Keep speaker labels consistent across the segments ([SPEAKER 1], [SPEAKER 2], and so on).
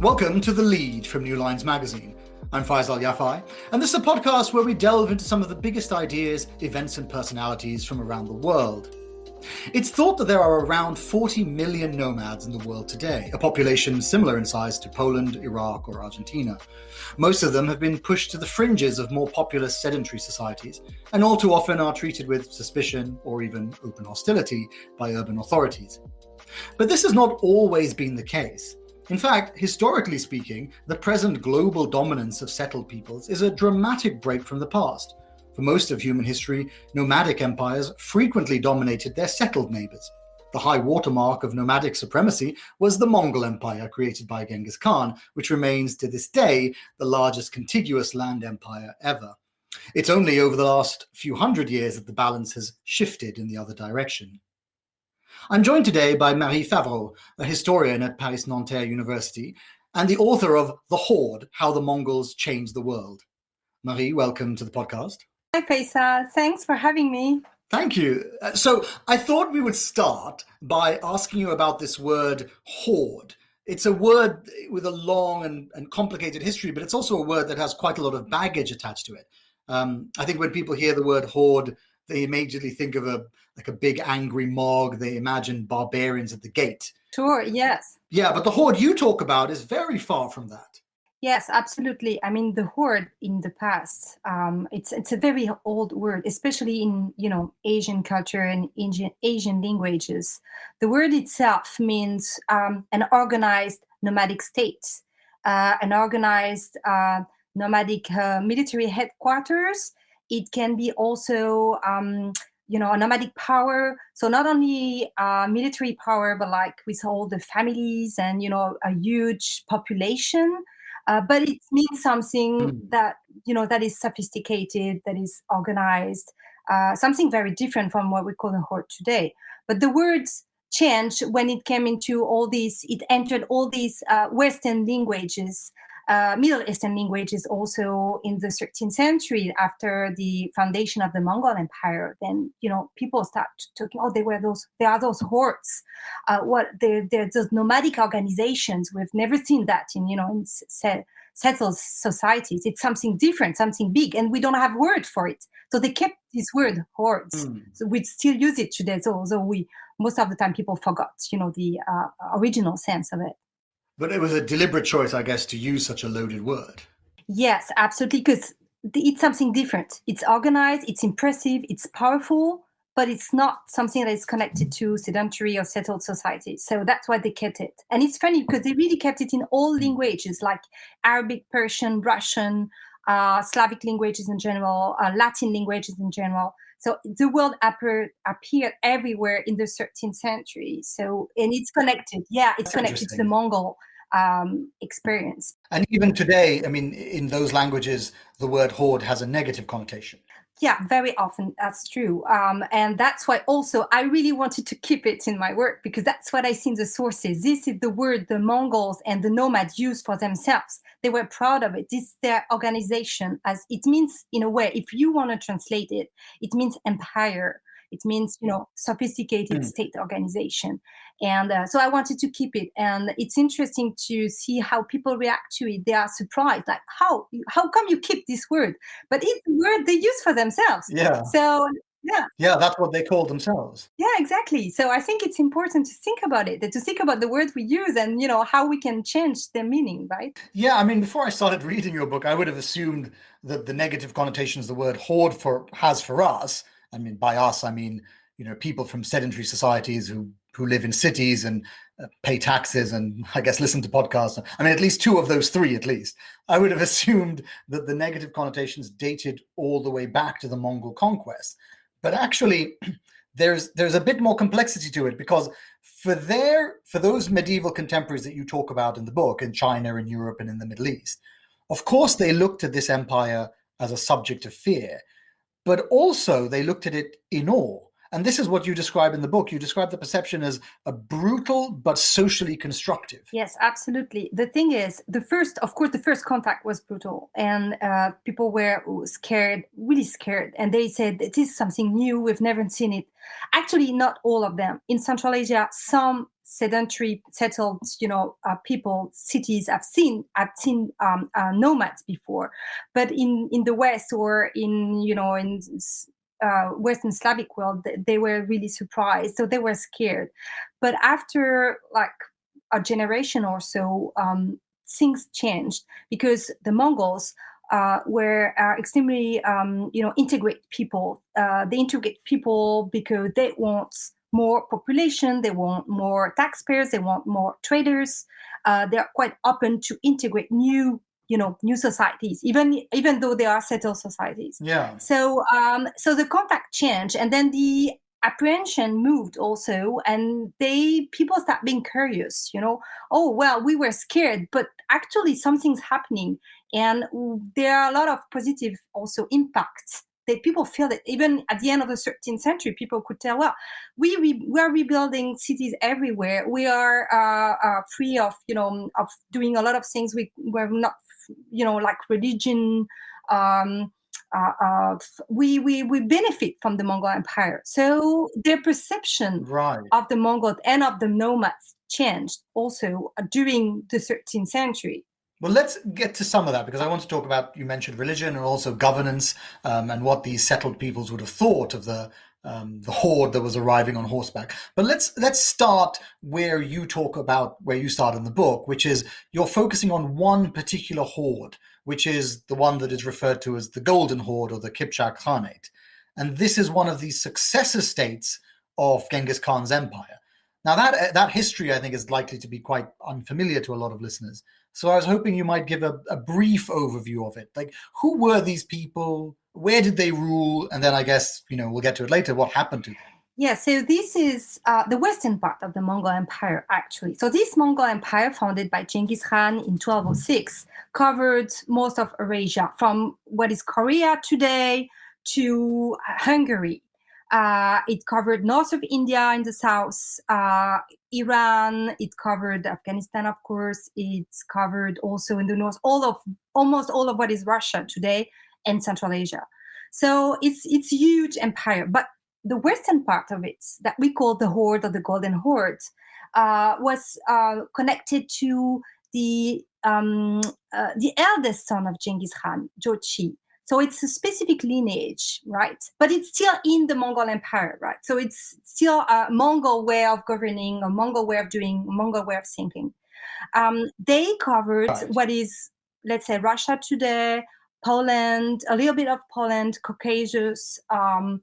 [SPEAKER 1] Welcome to The Lead from New Lines Magazine. I'm Faisal Alyafai, and this is a podcast where we delve into some of the biggest ideas, events, and personalities from around the world. It's thought that there are around 40 million nomads in the world today, a population similar in size to Poland, Iraq, or Argentina. Most of them have been pushed to the fringes of more populous sedentary societies, and all too often are treated with suspicion or even open hostility by urban authorities. But this has not always been the case. In fact, historically speaking, the present global dominance of settled peoples is a dramatic break from the past. For most of human history, nomadic empires frequently dominated their settled neighbors. The high watermark of nomadic supremacy was the Mongol Empire created by Genghis Khan, which remains to this day the largest contiguous land empire ever. It's only over the last few hundred years that the balance has shifted in the other direction. I'm joined today by Marie Favereau, a historian at Paris-Nanterre University and the author of The Horde, How the Mongols Changed the World. Marie, welcome to the podcast.
[SPEAKER 2] Hi, Faisal. Thanks for having me.
[SPEAKER 1] Thank you. So I thought we would start by asking you about this word horde. It's a word with a long and complicated history, but it's also a word that has quite a lot of baggage attached to it. I think when people hear the word horde, they immediately think of a big angry mob. They imagine barbarians at the gate.
[SPEAKER 2] Sure, yes.
[SPEAKER 1] Yeah, but the horde you talk about is very far from that.
[SPEAKER 2] Yes, absolutely. I mean, the horde in the past, it's a very old word, especially in Asian culture and Asian languages. The word itself means an organized nomadic state, an organized nomadic military headquarters. It can be also a nomadic power. So not only military power, but like with all the families and, a huge population. But it means something that, that is sophisticated, that is organized, something very different from what we call a horde today. But the words changed when it came into it entered all these Western languages, Middle Eastern languages also in the 13th century after the foundation of the Mongol Empire. Then, people start talking, there are those hordes. They're those nomadic organizations. We've never seen that in settled societies. It's something different, something big, and we don't have word for it. So they kept this word hordes. So we still use it today. So most of the time people forgot, the original sense of it.
[SPEAKER 1] But it was a deliberate choice, I guess, to use such a loaded word.
[SPEAKER 2] Yes, absolutely, because it's something different. It's organized, it's impressive, it's powerful, but it's not something that is connected to sedentary or settled societies. So that's why they kept it. And it's funny because they really kept it in all languages, like Arabic, Persian, Russian, Slavic languages in general, Latin languages in general. So the word appeared everywhere in the 13th century. So, and it's connected. Yeah, it's connected to the Mongol experience.
[SPEAKER 1] And even today, I mean, in those languages, the word horde has a negative connotation.
[SPEAKER 2] Yeah, very often. That's true. And that's why also I really wanted to keep it in my work, because that's what I see in the sources. This is the word the Mongols and the nomads used for themselves. They were proud of it. This is their organization, as it means, in a way, if you want to translate it, it means empire. It means, sophisticated state organization. And so I wanted to keep it. And it's interesting to see how people react to it. They are surprised, like, how come you keep this word? But it's a word they use for themselves.
[SPEAKER 1] Yeah.
[SPEAKER 2] So, yeah.
[SPEAKER 1] Yeah, that's what they call themselves.
[SPEAKER 2] Yeah, exactly. So I think it's important to think about it, to think about the words we use and, how we can change their meaning, right?
[SPEAKER 1] Yeah, I mean, before I started reading your book, I would have assumed that the negative connotations the word horde has for us, I mean, by us, I mean, people from sedentary societies who live in cities and pay taxes and, I guess, listen to podcasts. I mean, at least two of those three, at least. I would have assumed that the negative connotations dated all the way back to the Mongol conquest. But actually, there's a bit more complexity to it, because for those medieval contemporaries that you talk about in the book, in China, in Europe, and in the Middle East, of course, they looked at this empire as a subject of fear. But also they looked at it in awe. And this is what you describe in the book. You describe the perception as a brutal but socially constructive.
[SPEAKER 2] Yes, absolutely. The thing is, the first contact was brutal, and people were scared, really scared. And they said, this is something new. We've never seen it. Actually, not all of them. In Central Asia, some sedentary settled, people, cities. I've seen nomads before, but in the West or in Western Slavic world, they were really surprised, so they were scared. But after like a generation or so, things changed because the Mongols were extremely, integrate people. They integrate people because they want more population, they want more taxpayers, they want more traders. They're quite open to integrate new societies, even though they are settled societies.
[SPEAKER 1] Yeah.
[SPEAKER 2] So the contact changed, and then the apprehension moved also, and people start being curious. Oh well, we were scared, but actually something's happening, and there are a lot of positive also impacts. That people feel that even at the end of the 13th century, people could tell, well, we are rebuilding cities everywhere. We are free of of doing a lot of things. We're not like religion. We benefit from the Mongol Empire. So their perception of the Mongols and of the nomads changed also during the 13th century.
[SPEAKER 1] Well, let's get to some of that, because I want to talk about, you mentioned religion and also governance, and what these settled peoples would have thought of the horde that was arriving on horseback. But let's start where you start in the book, which is you're focusing on one particular horde, which is the one that is referred to as the Golden Horde or the Kipchak Khanate. And this is one of the successor states of Genghis Khan's empire. Now, that history, I think, is likely to be quite unfamiliar to a lot of listeners. So I was hoping you might give a brief overview of it. Like, who were these people? Where did they rule? And then I guess, we'll get to it later, what happened to them?
[SPEAKER 2] Yeah, so this is the western part of the Mongol Empire, actually. So this Mongol Empire, founded by Genghis Khan in 1206, covered most of Eurasia, from what is Korea today to Hungary. It covered north of India in the south, Iran. It covered Afghanistan, of course. It's covered also in the north, almost all of what is Russia today and Central Asia. So it's a huge empire. But the western part of it, that we call the Horde or the Golden Horde, was connected to the eldest son of Genghis Khan, Jochi. So it's a specific lineage, right? But it's still in the Mongol Empire, right? So it's still a Mongol way of governing, a Mongol way of doing, a Mongol way of thinking. They covered what is, let's say, Russia today, Poland, a little bit of Poland, Caucasus, a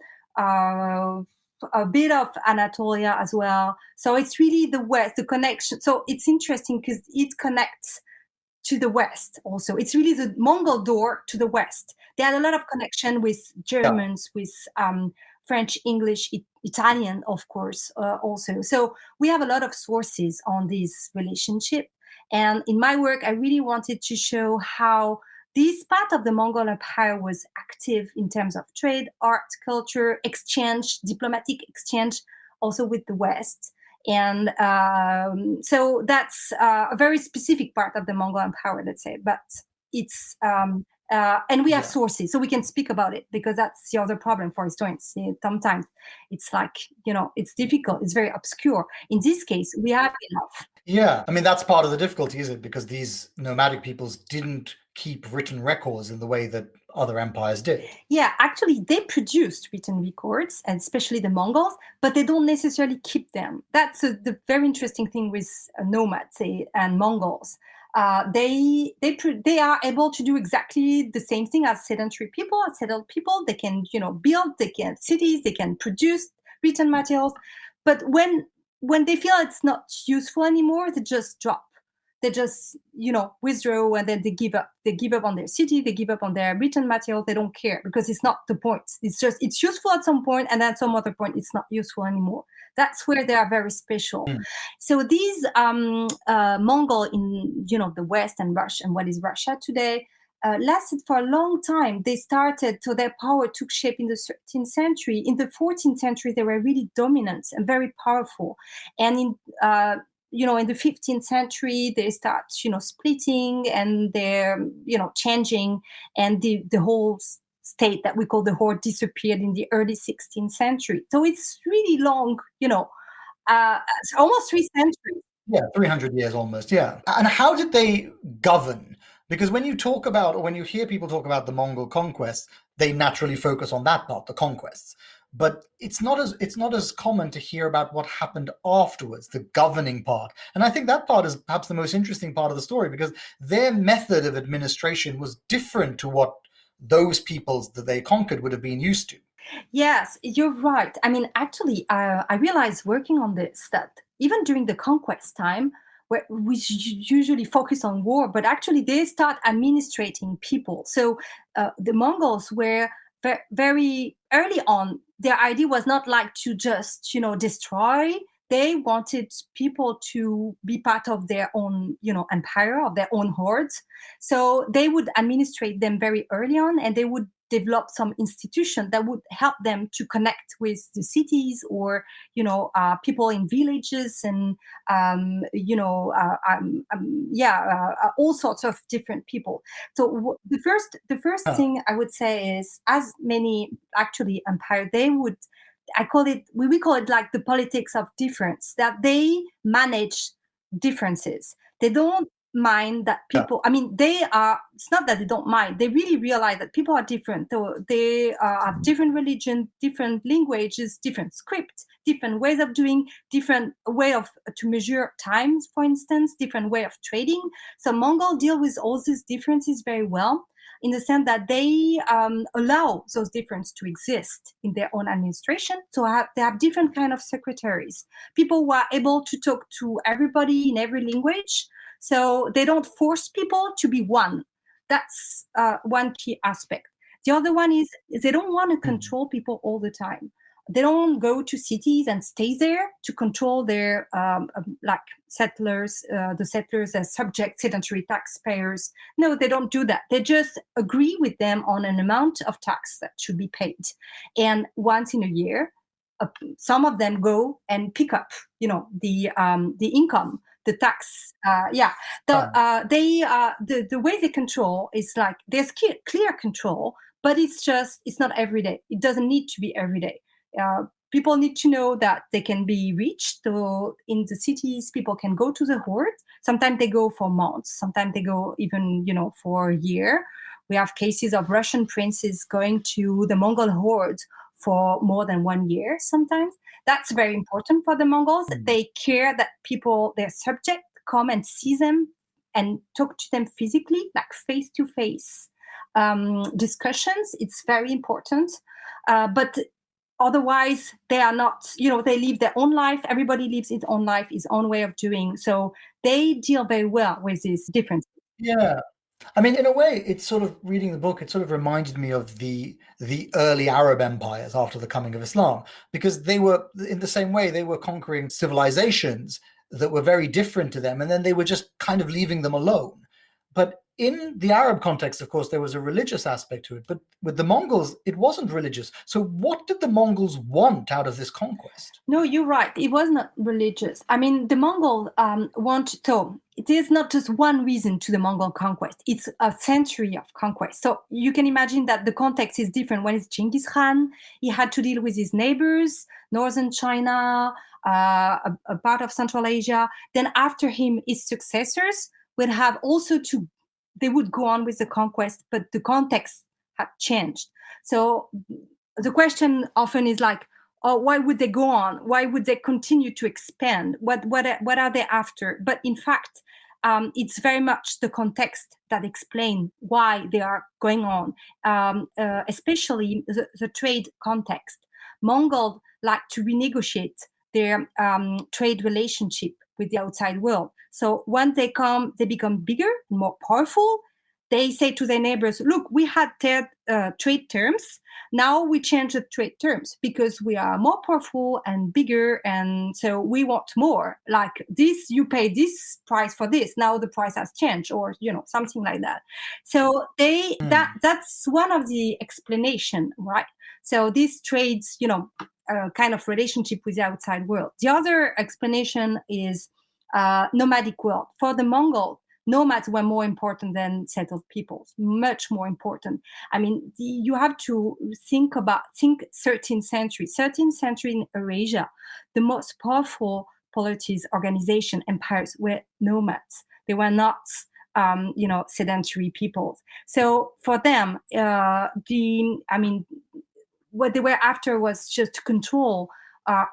[SPEAKER 2] bit of Anatolia as well. So it's really the West, the connection. So it's interesting because it connects to the West also. It's really the Mongol door to the West. They had a lot of connection with Germans, with French, English, Italian, of course, also. So we have a lot of sources on this relationship. And in my work, I really wanted to show how this part of the Mongol Empire was active in terms of trade, art, culture, exchange, diplomatic exchange, also with the West. And so that's a very specific part of the Mongol Empire, let's say. But it's and we have sources, so we can speak about it, because that's the other problem for historians. Sometimes it's like, it's difficult, it's very obscure. In this case, we have enough.
[SPEAKER 1] Yeah, I mean, that's part of the difficulty, is it? Because these nomadic peoples didn't keep written records in the way that other empires did.
[SPEAKER 2] Yeah, actually, they produced written records, and especially the Mongols, but they don't necessarily keep them. That's the very interesting thing with nomads and Mongols. They are able to do exactly the same thing as sedentary people, as settled people. They can, build, they can cities, they can produce written materials, but when they feel it's not useful anymore, they just drop. They just, withdraw, and then they give up. They give up on their city. They give up on their written material. They don't care, because it's not the point. It's just, it's useful at some point, and at some other point, it's not useful anymore. That's where they are very special. So these Mongol in, the West and Russia, and what is Russia today, lasted for a long time. They started, so their power took shape in the 13th century. In the 14th century, they were really dominant and very powerful. And in in the 15th century, they start, splitting, and they're, changing, and the whole state that we call the Horde disappeared in the early 16th century. So it's really long, almost 3 centuries.
[SPEAKER 1] Yeah, 300 years almost, yeah. And how did they govern? Because when you talk about, or when you hear people talk about the Mongol conquests, they naturally focus on that part, the conquests. But it's not as common to hear about what happened afterwards, the governing part. And I think that part is perhaps the most interesting part of the story, because their method of administration was different to what those peoples that they conquered would have been used to.
[SPEAKER 2] Yes, you're right. I mean, actually, I realized working on this that even during the conquest time, where we usually focus on war, but actually they start administrating people. So the Mongols were very early on. Their idea was not like to just destroy. They wanted people to be part of their own empire, of their own hordes. So they would administrate them very early on, and they would develop some institution that would help them to connect with the cities, or people in villages, and all sorts of different people. So the first
[SPEAKER 1] Huh.
[SPEAKER 2] thing I would say is, as many actually empire, they would, I call it, we call it like the politics of difference, that they manage differences. They don't mind that
[SPEAKER 1] Yeah.
[SPEAKER 2] people, I mean, they are, it's not that they don't mind, they really realize that people are different. So they have different religion, different languages, different scripts, different ways of doing, different way of to measure times, for instance, different way of trading. So Mongol deal with all these differences very well, in the sense that they allow those differences to exist in their own administration. So they have different kind of secretaries, people who are able to talk to everybody in every language. So they don't force people to be one. That's one key aspect. The other one is they don't want to
[SPEAKER 1] Mm.
[SPEAKER 2] control people all the time. They don't go to cities and stay there to control their like settlers, the settlers as subject sedentary taxpayers. No, they don't do that. They just agree with them on an amount of tax that should be paid, and once in a year, some of them go and pick up, the income, the tax. The way they control is like there's clear control, but it's not every day. It doesn't need to be every day. People need to know that they can be reached. So in the cities, people can go to the horde. Sometimes they go for months. Sometimes they go even, for a year. We have cases of Russian princes going to the Mongol horde for more than 1 year sometimes. That's very important for the Mongols.
[SPEAKER 1] Mm.
[SPEAKER 2] They care that people, their subject, come and see them and talk to them physically, like face-to-face discussions. It's very important. But otherwise, they are not, they live their own life. Everybody lives his own life, his own way of doing. So they deal very well with these differences.
[SPEAKER 1] Yeah. I mean, in a way, it's sort of reading the book. It sort of reminded me of the early Arab empires after the coming of Islam, because they were in the same way. They were conquering civilizations that were very different to them, and then they were just kind of leaving them alone. But in the Arab context, of course, there was a religious aspect to it. But with the Mongols, it wasn't religious. So what did the Mongols want out of this conquest?
[SPEAKER 2] No, you're right. It was not religious. I mean, the Mongol so it is not just one reason to the Mongol conquest. It's a century of conquest. So you can imagine that the context is different. When it's Genghis Khan, he had to deal with his neighbors, northern China, a part of Central Asia. Then after him, his successors would have also they would go on with the conquest, but the context had changed. So the question often is like, oh, why would they go on? Why would they continue to expand? What are they after? But in fact, it's very much the context that explains why they are going on, especially the trade context. Mongols like to renegotiate their trade relationship with the outside world. So once they become bigger, more powerful. They say to their neighbors, look, we had trade terms. Now we change the trade terms because we are more powerful and bigger. And so we want more. Like this, you pay this price for this. Now the price has changed, or, something like that. So that's one of the explanation, right? So this trades, kind of relationship with the outside world. The other explanation is nomadic world. For the Mongol, nomads were more important than settled peoples, much more important. I mean, you have to think 13th century. 13th century in Eurasia, the most powerful polities, organization, empires were nomads. They were not, sedentary peoples. So for them, what they were after was just to control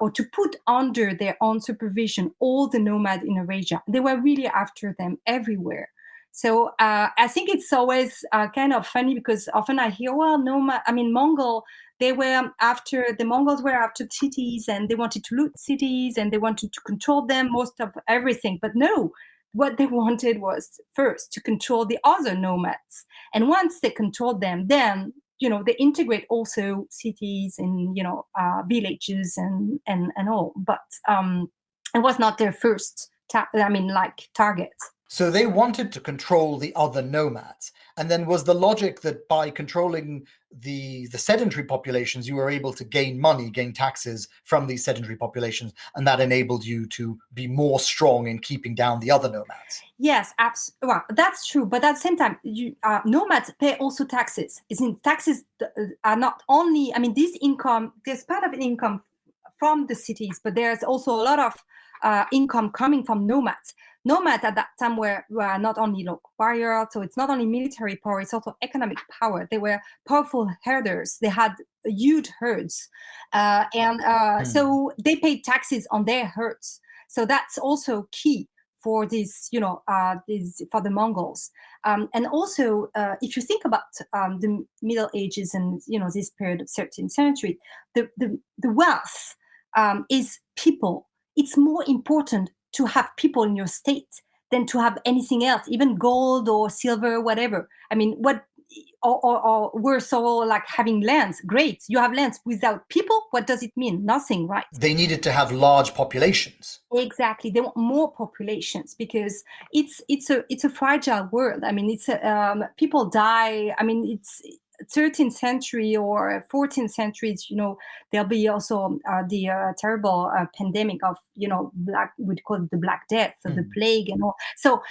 [SPEAKER 2] or to put under their own supervision all the nomads in Eurasia. They were really after them everywhere. So I think it's always kind of funny because often I hear, Mongol, the Mongols were after cities and they wanted to loot cities and they wanted to control them, most of everything. But no, what they wanted was first to control the other nomads. And once they controlled them, then they integrate also cities and villages and all, but it was not their first target.
[SPEAKER 1] So they wanted to control the other nomads, and then was the logic that by controlling the sedentary populations, you were able to gain taxes from these sedentary populations, and that enabled you to be more strong in keeping down the other nomads?
[SPEAKER 2] Yes, well, that's true. But at the same time, nomads pay also taxes. Taxes are not only, this income, there's part of income from the cities, but there's also a lot of income coming from nomads. Nomads at that time were not only warriors, so it's not only military power, it's also economic power. They were powerful herders. They had huge herds. So they paid taxes on their herds. So that's also key for this, for the Mongols. And also, if you think about the Middle Ages and, this period of 13th century, the wealth is people. It's more important to have people in your state than to have anything else, even gold or silver, whatever. Or worse, like having lands. Great, you have lands. Without people, what does it mean? Nothing, right?
[SPEAKER 1] They needed to have large populations.
[SPEAKER 2] Exactly, they want more populations because it's a fragile world. People die. It's 13th century or 14th centuries, there'll be also the terrible pandemic of, we'd call it the Black Death, or the plague and all. So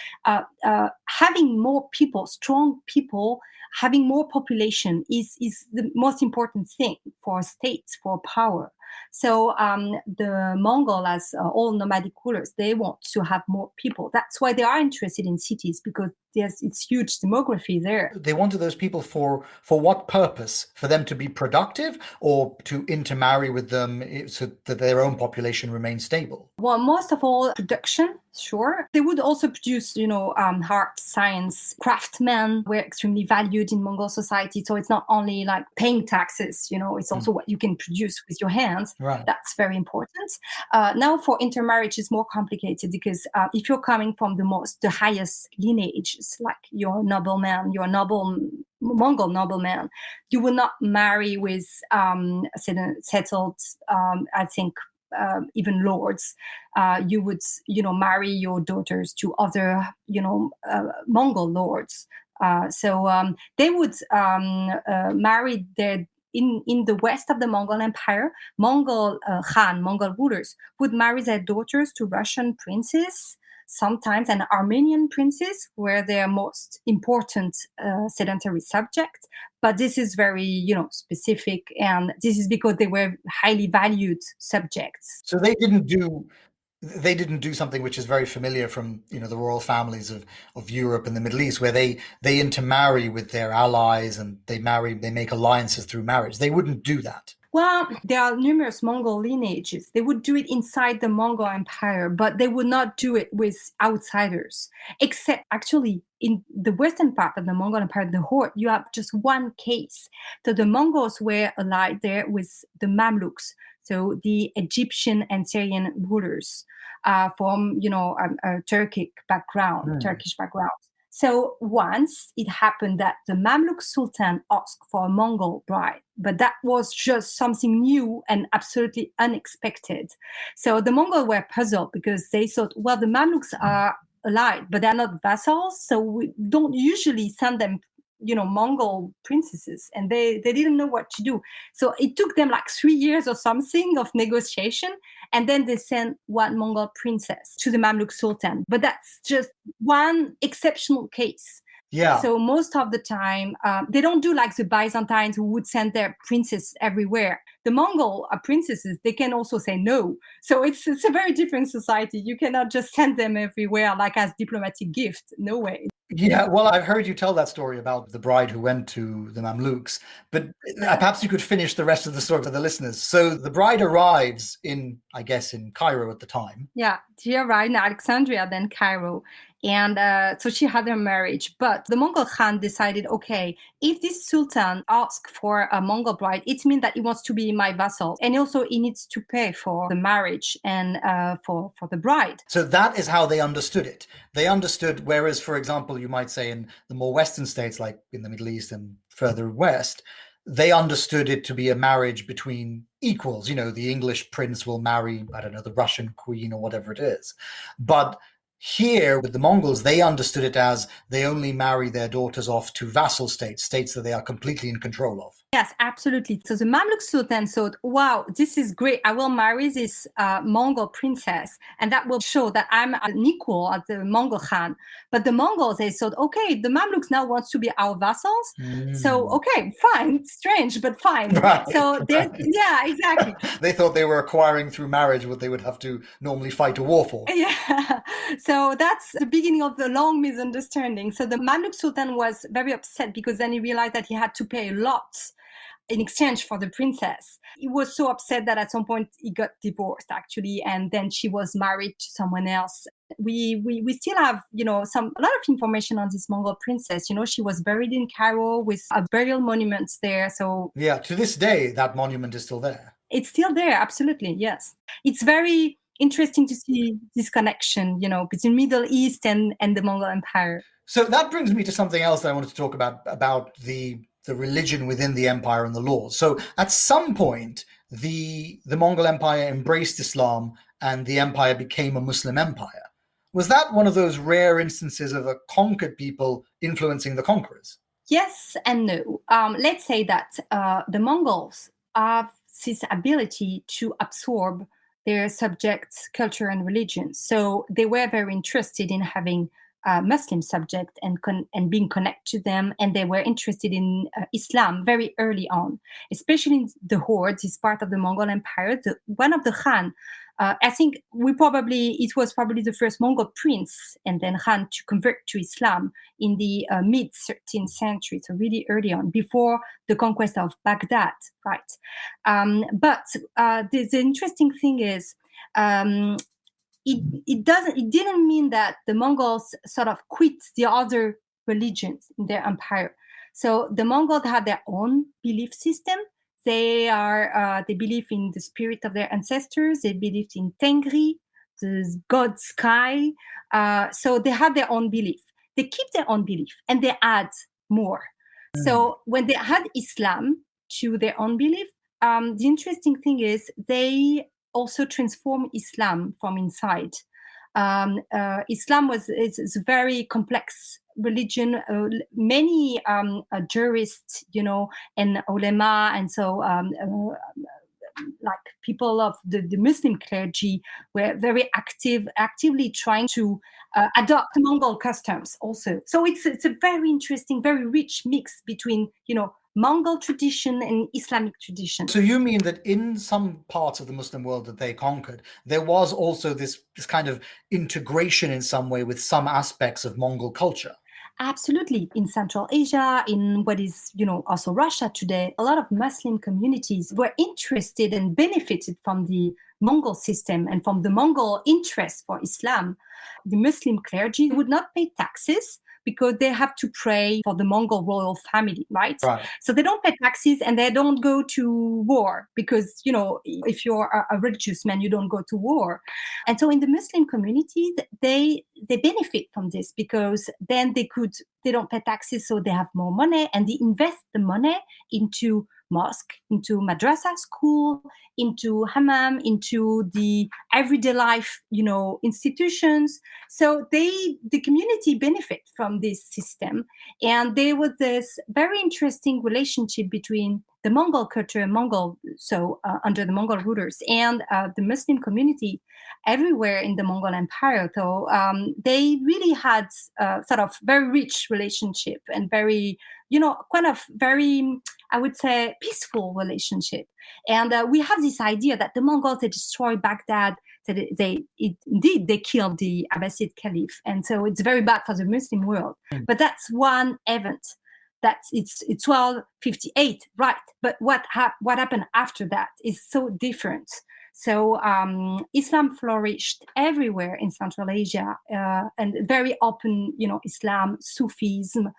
[SPEAKER 2] having more people, strong people, having more population is the most important thing for states, for power. So the Mongol, as all nomadic rulers, they want to have more people. That's why they are interested in cities, because it's huge demography there.
[SPEAKER 1] They wanted those people for what purpose? For them to be productive, or to intermarry with them so that their own population remains stable?
[SPEAKER 2] Well, most of all, production, sure. They would also produce, art, science. Craftsmen were extremely valued in Mongol society. So it's not only like paying taxes, it's also what you can produce with your hands.
[SPEAKER 1] Right.
[SPEAKER 2] That's very important. Now for intermarriage, it's more complicated because if you're coming from the highest lineage, like your nobleman, your Mongol nobleman, you will not marry with settled, even lords. You would, marry your daughters to other, Mongol lords. So they would marry their in the west of the Mongol Empire. Mongol Mongol rulers would marry their daughters to Russian princes, sometimes, and Armenian princes were their most important sedentary subjects. But this is very, specific, and this is because they were highly valued subjects.
[SPEAKER 1] So they didn't do something which is very familiar from the royal families of Europe and the Middle East, where they intermarry with their allies and they make alliances through marriage. They wouldn't do that.
[SPEAKER 2] Well, there are numerous Mongol lineages. They would do it inside the Mongol Empire, but they would not do it with outsiders. Except actually in the western part of the Mongol Empire, the Horde, you have just one case. So the Mongols were allied there with the Mamluks, so the Egyptian and Syrian rulers from a Turkish background. So once it happened that the Mamluk Sultan asked for a Mongol bride, but that was just something new and absolutely unexpected. So the Mongols were puzzled because they thought, well, the Mamluks are allied, but they're not vassals, so we don't usually send them Mongol princesses, and they didn't know what to do. So it took them like 3 years or something of negotiation, and then they sent one Mongol princess to the Mamluk Sultan. But that's just one exceptional case.
[SPEAKER 1] Yeah.
[SPEAKER 2] So most of the time, they don't do like the Byzantines who would send their princes everywhere. The Mongol princesses, they can also say no. So it's a very different society. You cannot just send them everywhere like as diplomatic gift. No way.
[SPEAKER 1] Yeah, well, I've heard you tell that story about the bride who went to the Mamluks, but perhaps you could finish the rest of the story for the listeners. So the bride arrives in Cairo at the time.
[SPEAKER 2] Yeah, she arrived in Alexandria, then Cairo. And so she had her marriage. But the Mongol Khan decided, okay, if this Sultan asks for a Mongol bride, it means that he wants to be my vassal. And also he needs to pay for the marriage and for the bride.
[SPEAKER 1] So that is how they understood it. They understood, whereas, for example, you might say in the more Western states, like in the Middle East and further west, they understood it to be a marriage between equals. The English prince will marry, I don't know, the Russian queen or whatever it is. But here with the Mongols, they understood it as they only marry their daughters off to vassal states that they are completely in control of.
[SPEAKER 2] Yes, absolutely. So the Mamluk Sultan thought, wow, this is great. I will marry this Mongol princess, and that will show that I'm an equal at the Mongol Khan. But the Mongols, they thought, okay, the Mamluks now wants to be our vassals. So, okay, fine. Strange, but fine.
[SPEAKER 1] Right,
[SPEAKER 2] yeah, exactly.
[SPEAKER 1] They thought they were acquiring through marriage what they would have to normally fight a war for.
[SPEAKER 2] Yeah. So that's the beginning of the long misunderstanding. So the Mamluk Sultan was very upset because then he realized that he had to pay a lot in exchange for the princess. He was so upset that at some point he got divorced, actually, and then she was married to someone else. We still have, a lot of information on this Mongol princess. She was buried in Cairo with a burial monument there. So
[SPEAKER 1] yeah, to this day, that monument is still there.
[SPEAKER 2] It's still there, absolutely, yes. It's very interesting to see this connection, between Middle East and the Mongol Empire.
[SPEAKER 1] So that brings me to something else that I wanted to talk about the religion within the empire and the laws. So at some point, the Mongol Empire embraced Islam and the empire became a Muslim empire. Was that one of those rare instances of a conquered people influencing the conquerors?
[SPEAKER 2] Yes and no. Let's say that the Mongols have this ability to absorb their subjects' culture and religion. So they were very interested in having Muslim subject and being connected to them, and they were interested in Islam very early on, especially in the Horde, this part of the Mongol Empire. One of the Khan, I think it was probably the first Mongol prince and then Khan to convert to Islam in the mid 13th century, so really early on, before the conquest of Baghdad, right? But the interesting thing is, it didn't mean that the Mongols sort of quit the other religions in their empire. So the Mongols had their own belief system. They believe in the spirit of their ancestors. They believed in Tengri, the god sky. So they had their own belief. They keep their own belief and they add more. So when they had Islam to their own belief, the interesting thing is they also transform Islam from inside. Islam is a very complex religion. Many jurists, and ulema, and so like people of the Muslim clergy were very actively trying to adopt Mongol customs also. So it's a very interesting, very rich mix between, Mongol tradition and Islamic tradition.
[SPEAKER 1] So you mean that in some parts of the Muslim world that they conquered, there was also this kind of integration in some way with some aspects of Mongol culture?
[SPEAKER 2] Absolutely. In Central Asia, in what is, also Russia today, a lot of Muslim communities were interested and benefited from the Mongol system and from the Mongol interest for Islam. The Muslim clergy would not pay taxes because they have to pray for the Mongol royal family, right? So they don't pay taxes and they don't go to war because, if you're a religious man, you don't go to war. And so in the Muslim community, they benefit from this because then they don't pay taxes, so they have more money and they invest the money into mosque, into madrasa school, into hammam, into the everyday life, institutions. So the community benefit from this system. And there was this very interesting relationship between the Mongol culture and under the Mongol rulers and the Muslim community everywhere in the Mongol Empire. So they really had sort of very rich relationship and very, kind of very, I would say, peaceful relationship. And we have this idea that the Mongols, they destroyed Baghdad, that they killed the Abbasid Caliph. And so it's very bad for the Muslim world. But that's one event. It's 1258, right? But what happened after that is so different. So Islam flourished everywhere in Central Asia, and very open, Islam, Sufism,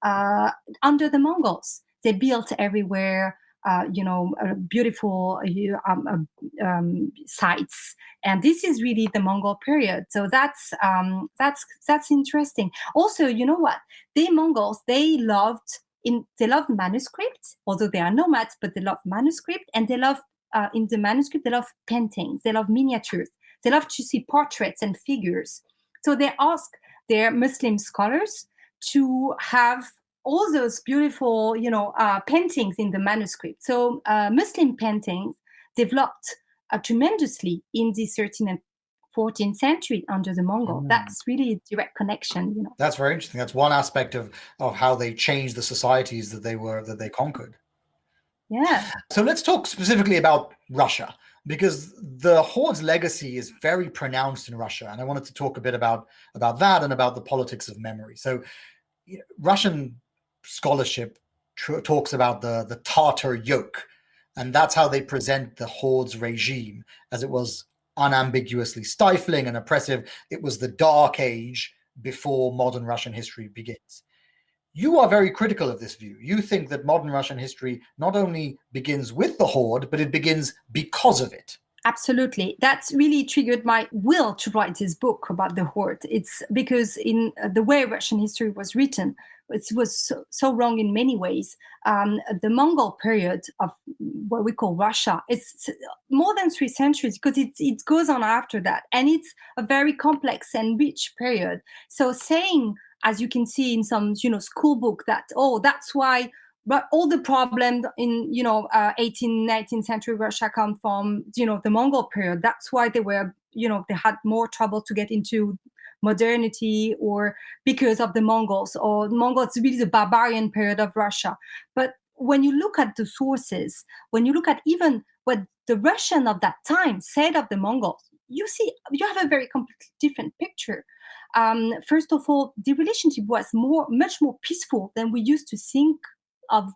[SPEAKER 2] under the Mongols. They built everywhere, beautiful sites, and this is really the Mongol period. So that's interesting. Also, you know what? The Mongols, they loved manuscripts, although they are nomads, but they love manuscript, and they love in the manuscript, they love paintings, they love miniatures, they love to see portraits and figures. So they ask their Muslim scholars to have all those beautiful, paintings in the manuscript. So Muslim paintings developed tremendously in the 13th and 14th century under the Mongol. That's really a direct connection.
[SPEAKER 1] That's very interesting. That's one aspect of how they changed the societies that they conquered.
[SPEAKER 2] Yeah.
[SPEAKER 1] So let's talk specifically about Russia, because the Horde's legacy is very pronounced in Russia, and I wanted to talk a bit about that and about the politics of memory. So Russian scholarship talks about the Tatar yoke, and that's how they present the Horde's regime, as it was unambiguously stifling and oppressive. It was the dark age before modern Russian history begins. You are very critical of this view. You think that modern Russian history not only begins with the Horde, but it begins because of it.
[SPEAKER 2] Absolutely. That's really triggered my will to write this book about the Horde. It's because in the way Russian history was written, it was so wrong in many ways. The Mongol period of what we call Russia, it's more than 3 centuries, because it goes on after that. And it's a very complex and rich period. So saying, as you can see in some, school book, that, that's why all the problems in, 18th, 19th century Russia come from, the Mongol period. That's why they were, they had more trouble to get into modernity, or because of the Mongols, or the Mongols, really the barbarian period of Russia. But when you look at the sources, when you look at even what the Russian of that time said of the Mongols, you have a very completely different picture. First of all, the relationship was much more peaceful than we used to think of,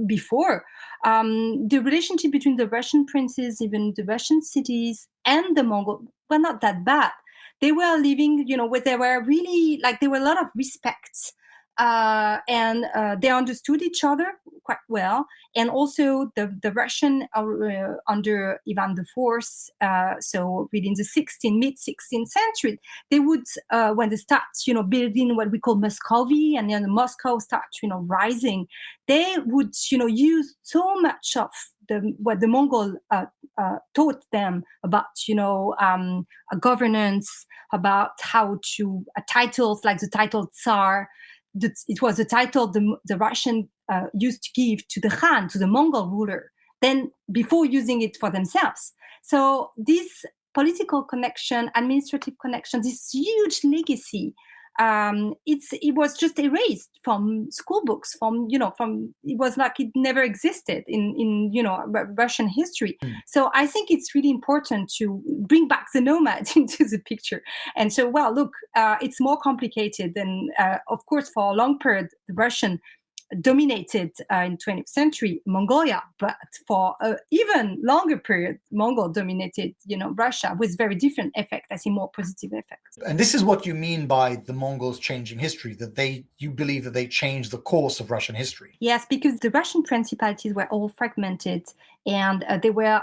[SPEAKER 2] before. The relationship between the Russian princes, even the Russian cities, and the Mongol were not that bad. They were living, where they were really, there were a lot of respect. And they understood each other quite well. And also the Russian under Ivan IV, so within the mid-16th century, they would, when they start, building what we call Muscovy, and then Moscow starts, rising, they would, use so much of what the Mongol taught them about, governance, about how to titles like the title Tsar. It was a title the Russian used to give to the Khan, to the Mongol ruler, then before using it for themselves. So this political connection, administrative connection, this huge legacy, it was just erased from school books, it was like it never existed in Russian history. So I think it's really important to bring back the Nomad into the picture. And so, look, it's more complicated than, of course, for a long period, the Russian dominated in 20th century Mongolia, but for an even longer period, Mongol dominated, Russia, with very different effect, I think more positive effects.
[SPEAKER 1] And this is what you mean by the Mongols changing history, that you believe that they changed the course of Russian history.
[SPEAKER 2] Yes, because the Russian principalities were all fragmented, and they were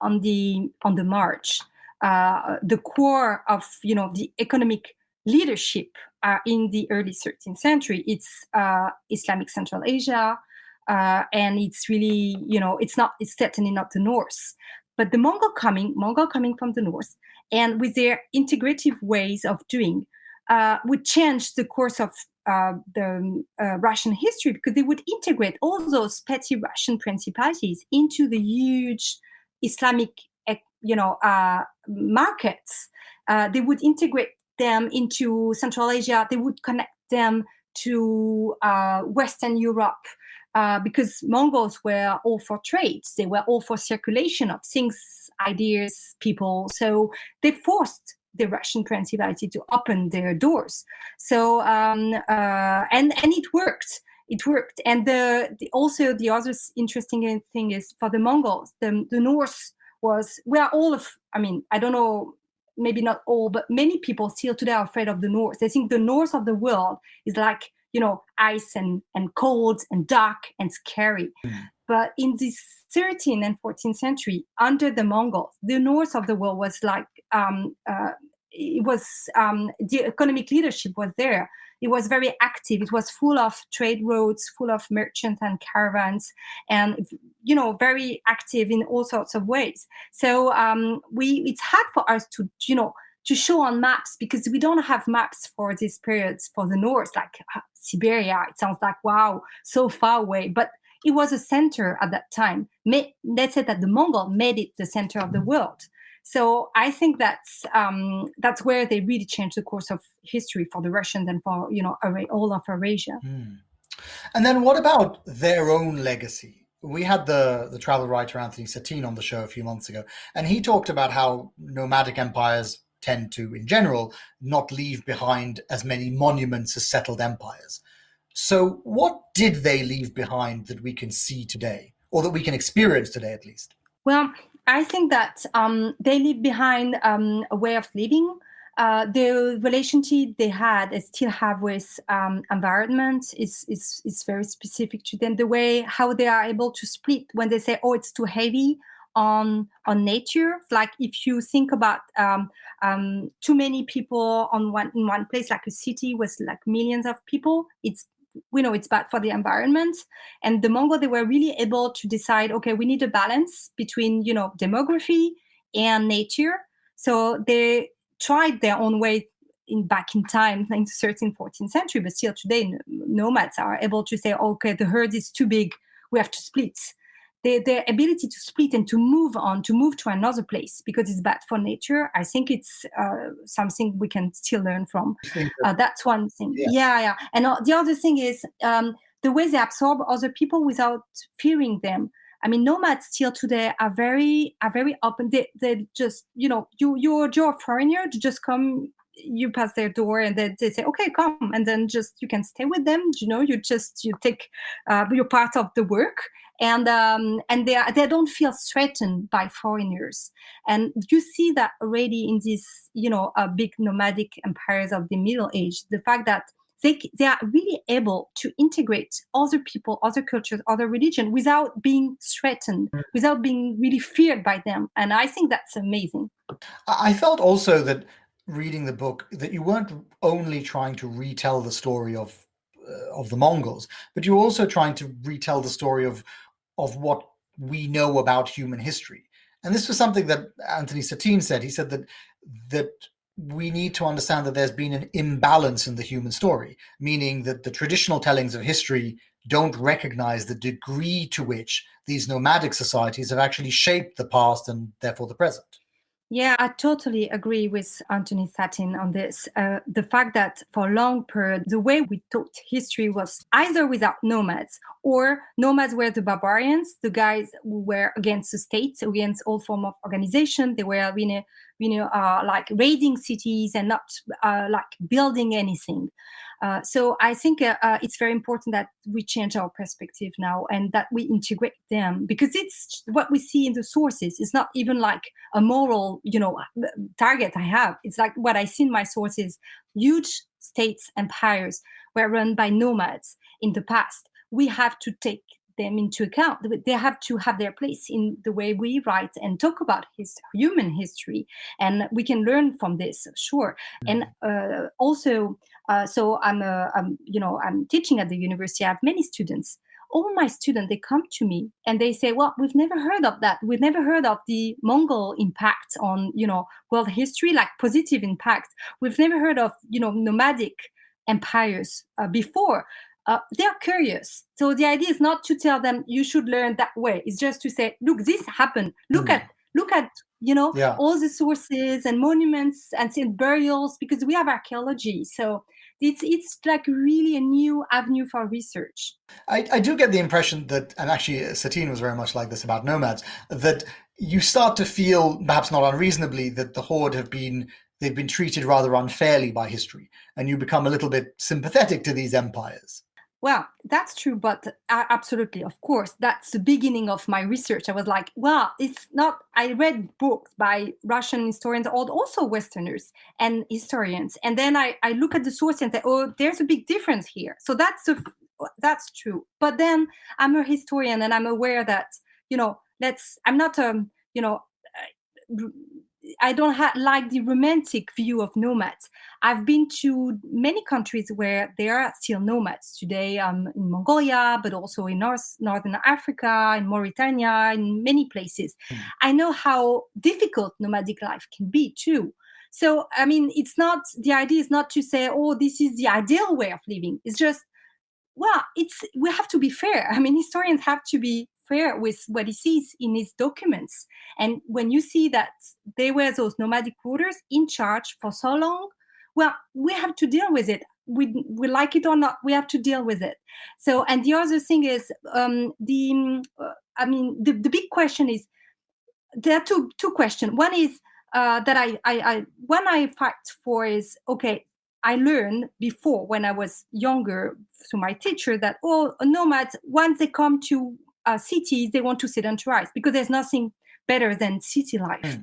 [SPEAKER 2] on the march. The core of, the economic leadership in the early 13th century, it's Islamic Central Asia, and it's really, it's certainly not the Norse. But the Mongol coming from the North, and with their integrative ways of doing, would change the course of the Russian history, because they would integrate all those petty Russian principalities into the huge Islamic, markets. They would integrate them into Central Asia. They would connect them to Western Europe. Because Mongols were all for trades, they were all for circulation of things, ideas, people. So they forced the Russian principality to open their doors. So and it worked. It worked. And also the other interesting thing is, for the Mongols, the North was, I don't know, maybe not all, but many people still today are afraid of the North. They think the North of the world is like, ice and cold and dark and scary. But in this 13th and 14th century, under the Mongols, the North of the world was like, it was, the economic leadership was there. It was very active. It was full of trade routes, full of merchants and caravans, and very active in all sorts of ways. So it's hard for us to show on maps, because we don't have maps for these periods for the North, like Siberia. It sounds like, wow, so far away. But it was a center at that time. Let's say that the Mongol made it the center of the world. So I think that's where they really changed the course of history for the Russians and for all of Eurasia.
[SPEAKER 1] And then what about their own legacy? We had the travel writer Anthony Satine on the show a few months ago, and he talked about how nomadic empires tend to, in general, not leave behind as many monuments as settled empires. So what did they leave behind that we can see today, or that we can experience today at least?
[SPEAKER 2] Well, I think that they leave behind a way of living. The relationship they had and still have with environment is very specific to them. The way how they are able to split when they say, oh, it's too heavy on nature. Like if you think about too many people in one place, like a city with like millions of people, it's bad for the environment. And the Mongol, they were really able to decide, okay, we need a balance between demography and nature. So they tried their own way back in time, in the 13th, 14th century, but still today nomads are able to say, okay, the herd is too big, we have to split. Their ability to split and to move to another place because it's bad for nature, I think it's something we can still learn from. That's one thing. Yeah. And the other thing is the way they absorb other people without fearing them. I mean, nomads still today are very open. They just, you're a foreigner, you just come, you pass their door and they say, okay, come. And then just, you can stay with them. You take, you're part of the work. And they don't feel threatened by foreigners. And you see that already in these, big nomadic empires of the Middle Age, the fact that they are really able to integrate other people, other cultures, other religion without being threatened, without being really feared by them. And I think that's amazing.
[SPEAKER 1] I felt also that reading the book that you weren't only trying to retell the story of the Mongols, but you were also trying to retell the story of what we know about human history. And this was something that Anthony Satine said. He said that we need to understand that there's been an imbalance in the human story, meaning that the traditional tellings of history don't recognize the degree to which these nomadic societies have actually shaped the past and therefore the present.
[SPEAKER 2] Yeah, I totally agree with Anthony Satine on this. The fact that for a long period, the way we taught history was either without nomads, or nomads were the barbarians, the guys who were against the state, against all form of organization. They were like raiding cities and not like building anything. So I think it's very important that we change our perspective now and that we integrate them, because it's what we see in the sources. It's not even like a moral, target I have. It's like what I see in my sources. Huge states, empires were run by nomads in the past. We have to take them into account. They have to have their place in the way we write and talk about human history, and we can learn from this, sure. And also, so I'm teaching at the university. I have many students all my students, they come to me and they say, well, we've never heard of that. We've never heard of the Mongol impact on, world history, like positive impact. We've never heard of, nomadic empires before. They're curious. So the idea is not to tell them you should learn that way. It's just to say, look, this happened. Look at all the sources and monuments and burials, because we have archaeology. So it's like really a new avenue for research.
[SPEAKER 1] I do get the impression that, and actually Satine was very much like this about nomads, that you start to feel, perhaps not unreasonably, that the Horde they've been treated rather unfairly by history, and you become a little bit sympathetic to these empires.
[SPEAKER 2] Well, that's true, but absolutely, of course, that's the beginning of my research. I was like, well, it's not, I read books by Russian historians, also Westerners and historians. And then I look at the source and say, oh, there's a big difference here. So that's true. But then I'm a historian and I'm aware that, I'm not, I don't like the romantic view of nomads. I've been to many countries where there are still nomads today, in Mongolia, but also in Northern Africa, in Mauritania, in many places. I know how difficult nomadic life can be too. So, I mean, the idea is not to say, oh, this is the ideal way of living. It's just, well, we have to be fair. I mean, historians have to be fair with what he sees in his documents. And when you see that they were those nomadic rulers in charge for so long, well, we have to deal with it. We like it or not, we have to deal with it. So, and the other thing is, the big question is, there are two questions. One is that I fight for is, okay, I learned before when I was younger through my teacher that nomads, once they come to cities, they want to sedentarize because there's nothing better than city life.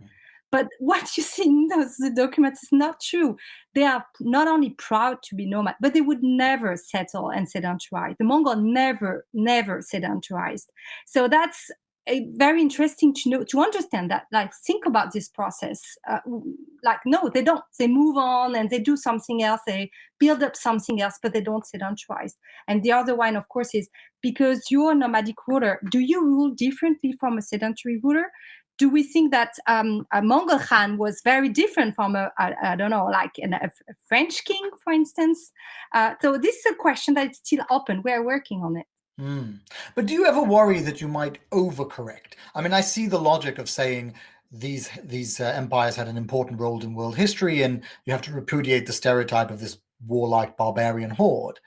[SPEAKER 2] But what you see in those documents is not true. They are not only proud to be nomad, but they would never settle and sedentarize. The Mongol never sedentarized. So that's very interesting to understand that. Like, think about this process. No, they don't. They move on and they do something else. They build up something else, but they don't sedentarize. And the other one, of course, is because you're a nomadic ruler, do you rule differently from a sedentary ruler? Do we think that a Mongol Khan was very different from a French king, for instance? So this is a question that is still open. We're working on it.
[SPEAKER 1] But do you ever worry that you might overcorrect? I mean, I see the logic of saying these empires had an important role in world history, and you have to repudiate the stereotype of this warlike barbarian horde.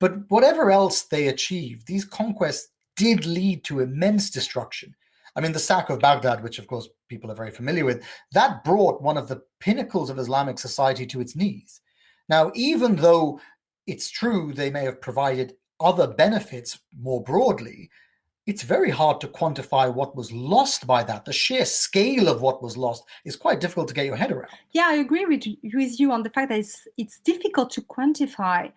[SPEAKER 1] But whatever else they achieved, these conquests did lead to immense destruction. I mean, the sack of Baghdad, which of course people are very familiar with, that brought one of the pinnacles of Islamic society to its knees. Now, even though it's true they may have provided other benefits more broadly, it's very hard to quantify what was lost by that. The sheer scale of what was lost is quite difficult to get your head around.
[SPEAKER 2] Yeah, I agree with you on the fact that it's difficult to quantify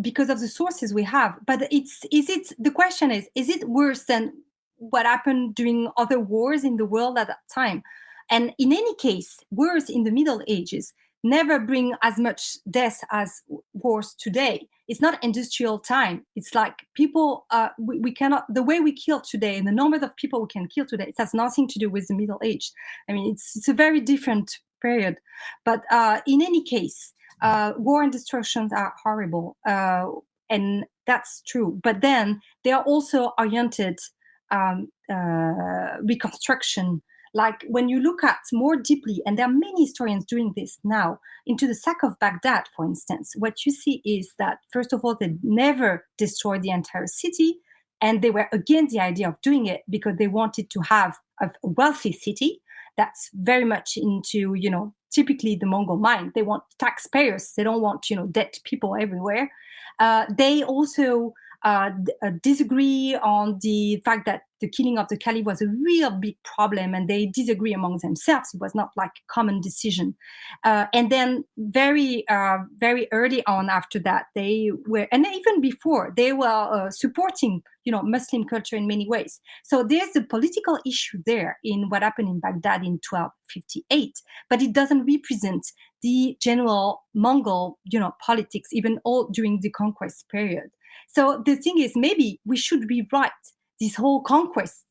[SPEAKER 2] because of the sources we have. But the question is it worse than what happened during other wars in the world at that time? And in any case, wars in the Middle Ages never bring as much death as wars today. It's not industrial time. It's like people, we cannot, the way we kill today and the number of people we can kill today, it has nothing to do with the Middle Age. I mean, it's a very different period. But in any case, war and destructions are horrible. And that's true. But then they are also oriented reconstruction. Like when you look at more deeply, and there are many historians doing this now, into the sack of Baghdad, for instance, what you see is that, first of all, they never destroyed the entire city. And they were against the idea of doing it because they wanted to have a wealthy city. That's very much into, typically the Mongol mind. They want taxpayers. They don't want, dead people everywhere. They also disagree on the fact that the killing of the caliph was a real big problem, and they disagree among themselves. It was not like a common decision. And then very early on after that, they were, and even before, they were supporting, Muslim culture in many ways. So there's a political issue there in what happened in Baghdad in 1258, but it doesn't represent the general Mongol, politics, even all during the conquest period. So the thing is, maybe we should rewrite this whole conquest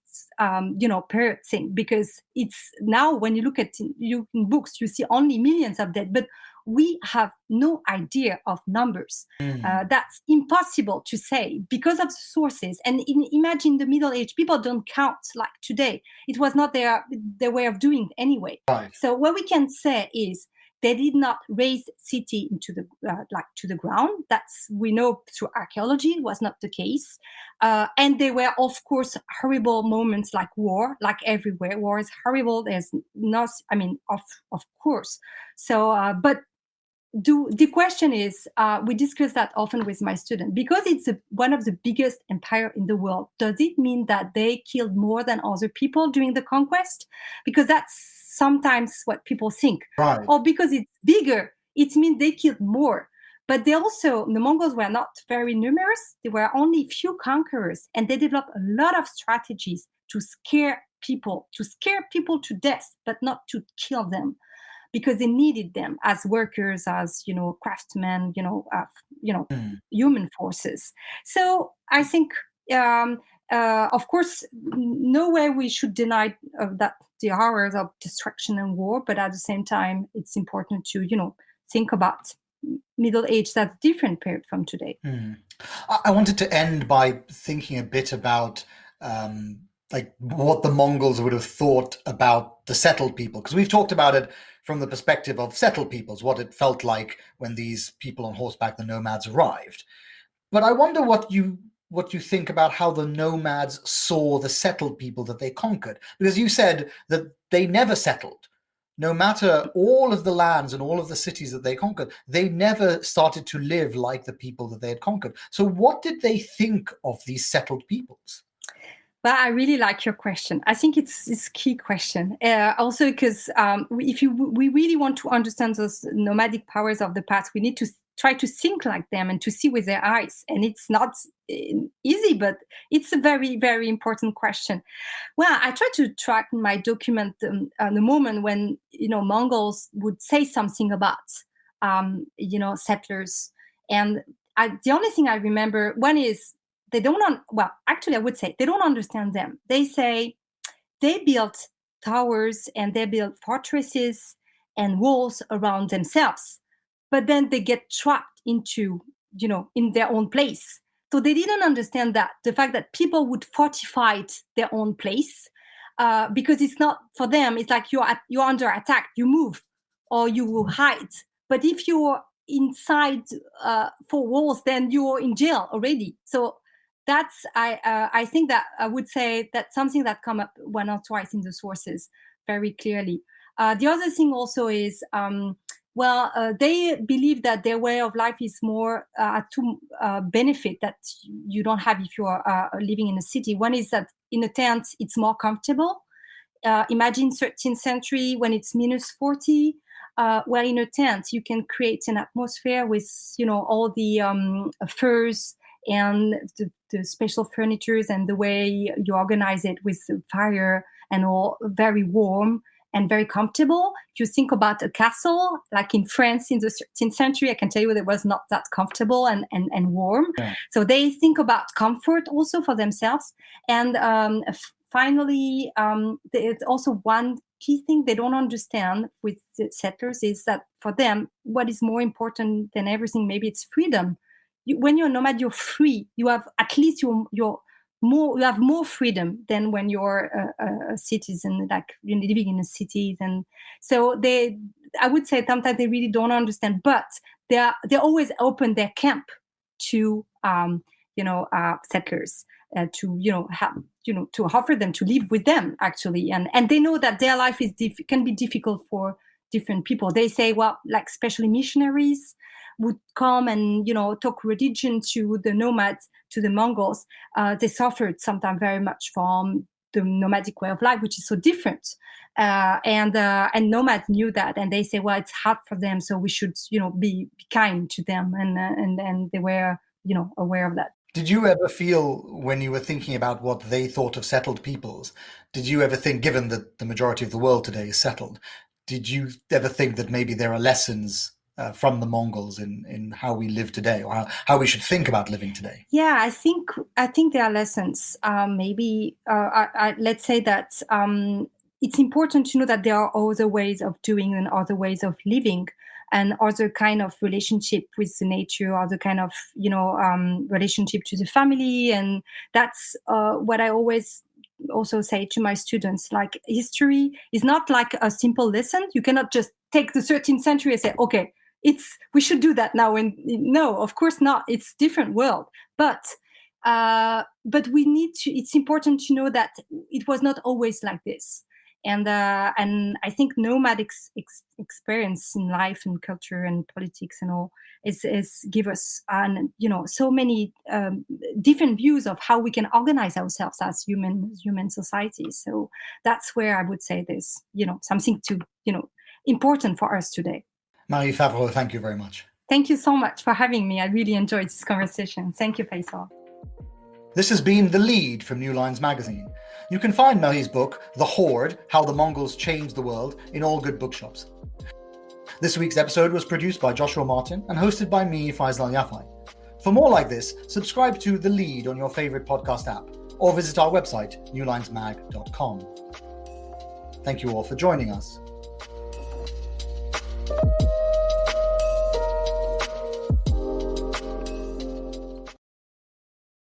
[SPEAKER 2] period thing, because it's now, when you look at in books, you see only millions of dead, but we have no idea of numbers. That's impossible to say because of sources. And imagine the Middle Age, people don't count like today. It was not their way of doing it anyway.
[SPEAKER 1] Right.
[SPEAKER 2] So what we can say is they did not raise city into the to the ground. That's, we know through archaeology, was not the case. And there were, of course, horrible moments like war, like everywhere. War is horrible. There's not, I mean, of course. So, but the question is, we discuss that often with my students, because it's one of the biggest empire in the world. Does it mean that they killed more than other people during the conquest? Because that's sometimes what people think.
[SPEAKER 1] Right.
[SPEAKER 2] Or because it's bigger, it means they killed more. But the Mongols were not very numerous. There were only few conquerors, and they developed a lot of strategies to scare people to death, but not to kill them, because they needed them as workers, as craftsmen, human forces. So I think, of course, nowhere we should deny that the horrors of destruction and war, but at the same time, it's important to think about Middle Age, that's different period from today.
[SPEAKER 1] I wanted to end by thinking a bit about like what the Mongols would have thought about the settled people, because we've talked about it from the perspective of settled peoples, what it felt like when these people on horseback, the nomads, arrived. But I wonder what you think about how the nomads saw the settled people that they conquered, because you said that they never settled. No matter all of the lands and all of the cities that they conquered, they never started to live like the people that they had conquered. So what did they think of these settled peoples?
[SPEAKER 2] Well, I really like your question. I think it's a key question. Also, because we really want to understand those nomadic powers of the past, we need to try to think like them and to see with their eyes. And it's not easy, but it's a very, very important question. Well, I try to track in my document the moment when Mongols would say something about settlers, and the only thing I remember, one is, they don't I would say they don't understand them. They say they built towers and they built fortresses and walls around themselves, but then they get trapped into, in their own place. So they didn't understand that, the fact that people would fortify their own place, because it's not, for them, it's like you're under attack, you move or you will hide. But if you're inside 4 walls, then you're in jail already. So that's, I think that I would say that's something that come up one or twice in the sources very clearly. The other thing also is, they believe that their way of life is more to benefit that you don't have if you are living in a city. One is that in a tent, it's more comfortable. Imagine 13th century when it's -40. Well, in a tent, you can create an atmosphere with, all the furs and the special furnitures and the way you organize it with the fire and all, very warm and very comfortable. If you think about a castle, like in France in the 13th century, I can tell you it was not that comfortable and warm. Yeah. So they think about comfort also for themselves. And finally, there's also one key thing they don't understand with the settlers is that for them, what is more important than everything, maybe it's freedom. When you're a nomad, you're free. You have at least you have more freedom than when you're a citizen, like you're living in a city. And so I would say sometimes they really don't understand, but they always open their camp to settlers, to offer them to live with them actually, and they know that their life can be difficult for different people. They say, well, like especially missionaries would come and talk religion to the nomads, to the Mongols. They suffered sometimes very much from the nomadic way of life, which is so different. And nomads knew that, and they say, well, it's hard for them, so we should be kind to them, and they were aware of that.
[SPEAKER 1] Did you ever feel, when you were thinking about what they thought of settled peoples, did you ever think, given that the majority of the world today is settled, did you ever think that maybe there are lessons from the Mongols in how we live today, or how we should think about living today?
[SPEAKER 2] Yeah, I think there are lessons. Let's say that it's important to know that there are other ways of doing and other ways of living, and other kind of relationship with the nature, other kind of relationship to the family, and that's what I always also say to my students. Like, history is not like a simple lesson. You cannot just take the 13th century and say, okay, we should do that now. And no, of course not. It's different world. But we need to. It's important to know that it was not always like this. And I think nomad experience in life and culture and politics and all is give us so many different views of how we can organize ourselves as human societies. So that's where I would say there's something to important for us today.
[SPEAKER 1] Marie Favereau, thank you very much.
[SPEAKER 2] Thank you so much for having me. I really enjoyed this conversation. Thank you, Faisal.
[SPEAKER 1] This has been The Lead from New Lines magazine. You can find Marie's book, The Horde, How the Mongols Changed the World, in all good bookshops. This week's episode was produced by Joshua Martin and hosted by me, Faisal Alyafai. For more like this, subscribe to The Lead on your favorite podcast app, or visit our website, newlinesmag.com. Thank you all for joining us.